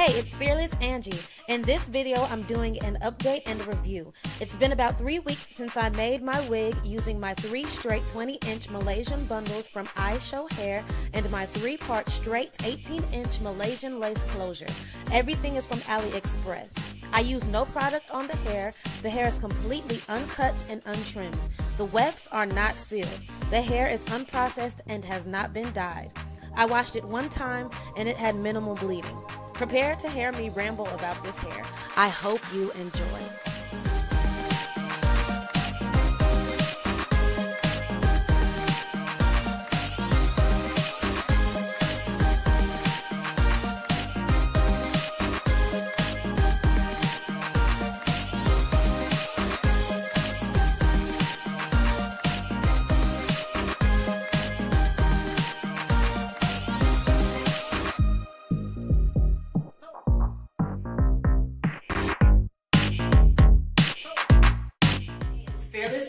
Hey, it's Fearless Angie. In this video, I'm doing an update and review. It's been about 3 weeks since I made my wig using my 3 straight 20-inch Malaysian bundles from iShowbeauty Hair and my 3-part straight 18-inch Malaysian lace closure. Everything is from AliExpress. I use no product on the hair. The hair is completely uncut and untrimmed. The wefts are not sealed. The hair is unprocessed and has not been dyed. I washed it one time and it had minimal bleeding. Prepare to hear me ramble about this hair. I hope you enjoy.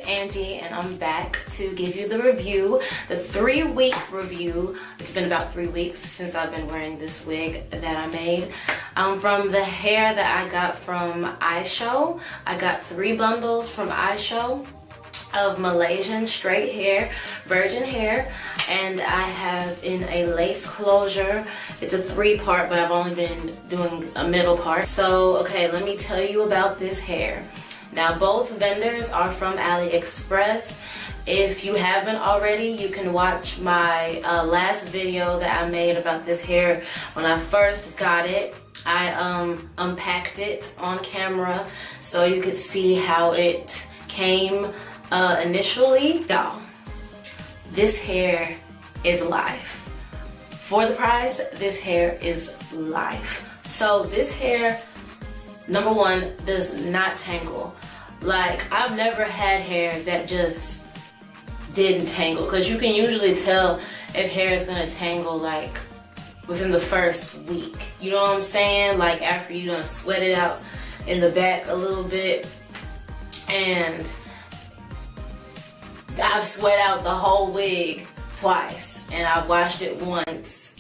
Angie, and I'm back to give you the review, the 3-week review. It's been about 3 weeks since I've been wearing this wig that I made from the hair that I got from iShowbeauty. I got 3 bundles from iShowbeauty of Malaysian straight hair, virgin hair, and I have in a lace closure. It's a 3-part, but I've only been doing a middle part. So okay, let me tell you about this hair. Now, both vendors are from AliExpress. If you haven't already, you can watch my last video that I made about this hair. When I first got it, I unpacked it on camera so you could see how it came initially. Y'all, this hair is life. For the price, this hair is life. So this hair, number one, does not tangle. Like, I've never had hair that just didn't tangle, because you can usually tell if hair is gonna tangle like within the first week. You know what I'm saying? Like after you done sweat it out in the back a little bit. And I've sweat out the whole wig twice and I've washed it once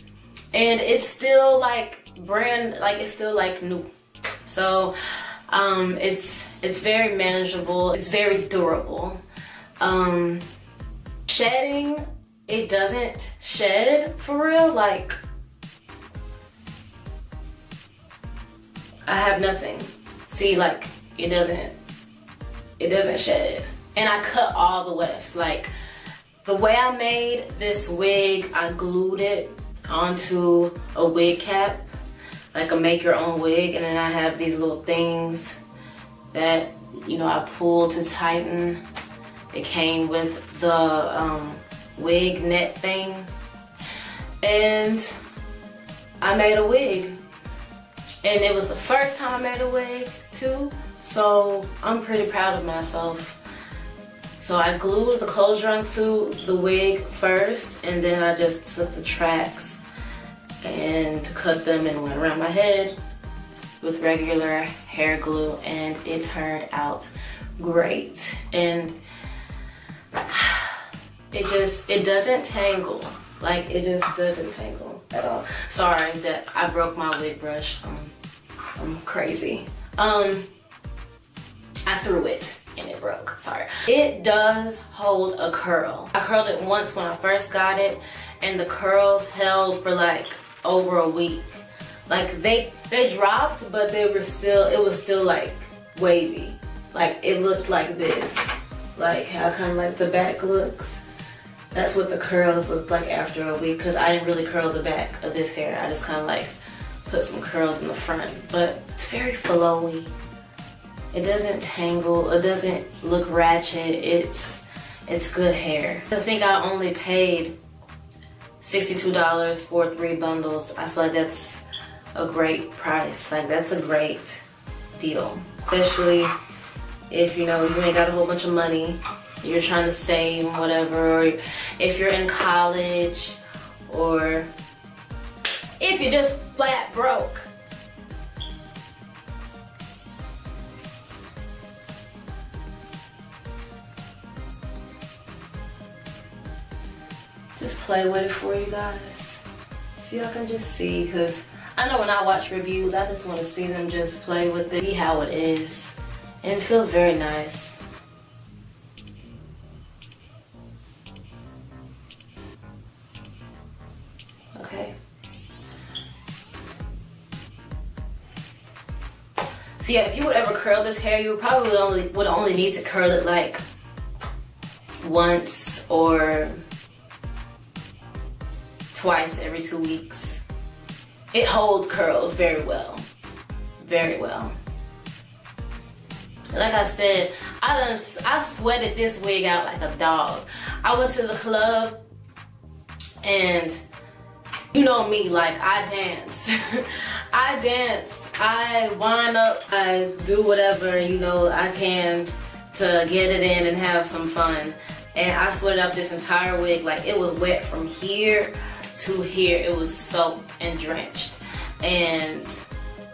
and it's still like brand, like it's still like new. So it's very manageable, it's very durable. Shedding, it doesn't shed for real. Like, I have nothing. See, like it doesn't shed. And I cut all the wefts. Like, the way I made this wig, I glued it onto a wig cap, like a make your own wig, and then I have these little things that, you know, I pull to tighten. It came with the wig net thing, and I made a wig. And it was the first time I made a wig too, so I'm pretty proud of myself. So I glued the closure onto the wig first, and then I just took the tracks and cut them and went around my head with regular hair glue, and it turned out great. And it doesn't tangle. Like, it just doesn't tangle at all. Sorry that I broke my wig brush. I'm crazy. I threw it and it broke, sorry. It does hold a curl. I curled it once when I first got it, and the curls held for like over a week. Like they dropped, but it was still like wavy. Like, it looked like this. Like how kind of like the back looks. That's what the curls looked like after a week, because I didn't really curl the back of this hair. I just kind of like put some curls in the front, but it's very flowy. It doesn't tangle, it doesn't look ratchet, it's good hair. I think I only paid $62 for 3 bundles. I feel like that's a great price. Like, that's a great deal. Especially if, you know, you ain't got a whole bunch of money, you're trying to save, whatever, or if you're in college, or if you're just flat broke. Just play with it for you guys. See, I can just see, because I know when I watch reviews, I just want to see them just play with it, see how it is. And it feels very nice. Okay. So yeah, if you would ever curl this hair, you would probably would only need to curl it like once or twice every 2 weeks. It holds curls very well. Very well. Like I said, I sweated this wig out like a dog. I went to the club and you know me, like I dance. I dance. I wind up, I do whatever, you know, I can to get it in and have some fun. And I sweated out this entire wig, like it was wet from here to here. It was soaked and drenched. And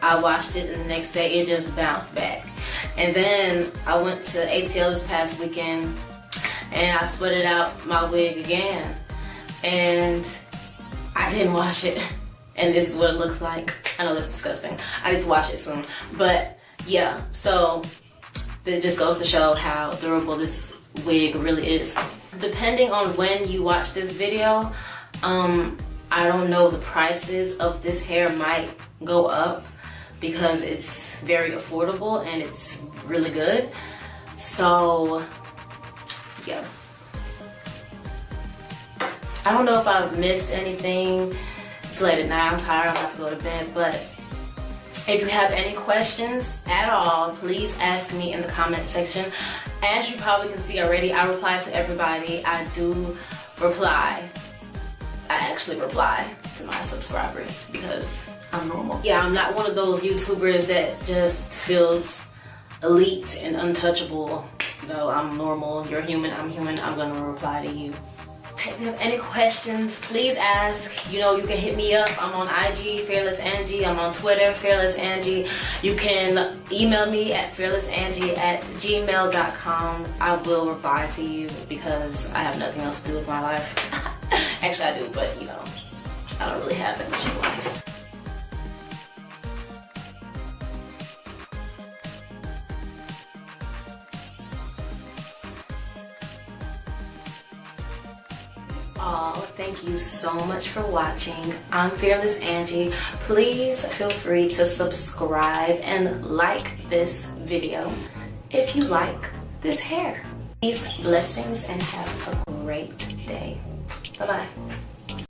I washed it, and the next day it just bounced back. And then I went to ATL this past weekend and I sweated out my wig again. And I didn't wash it. And this is what it looks like. I know that's disgusting. I need to wash it soon. But yeah, so it just goes to show how durable this wig really is. Depending on when you watch this video, I don't know, the prices of this hair might go up because it's very affordable and it's really good. So yeah, I don't know if I've missed anything. It's late at night, I'm tired, I'm about to go to bed, but if you have any questions at all, please ask me in the comment section. As you probably can see already, I reply to everybody. I do reply. I actually reply to my subscribers because I'm normal. Yeah, I'm not one of those YouTubers that just feels elite and untouchable. You know, I'm normal, you're human, I'm human, I'm gonna reply to you. If you have any questions, please ask. You know, you can hit me up. I'm on IG, Fearless Angie. I'm on Twitter, Fearless Angie. You can email me at fearlessangie@gmail.com. I will reply to you because I have nothing else to do with my life. Actually, I do, but you know, I don't really have that much in life. Oh, thank you so much for watching. I'm Fearless Angie. Please feel free to subscribe and like this video if you like this hair. Peace, blessings, and have a great day. Bye-bye.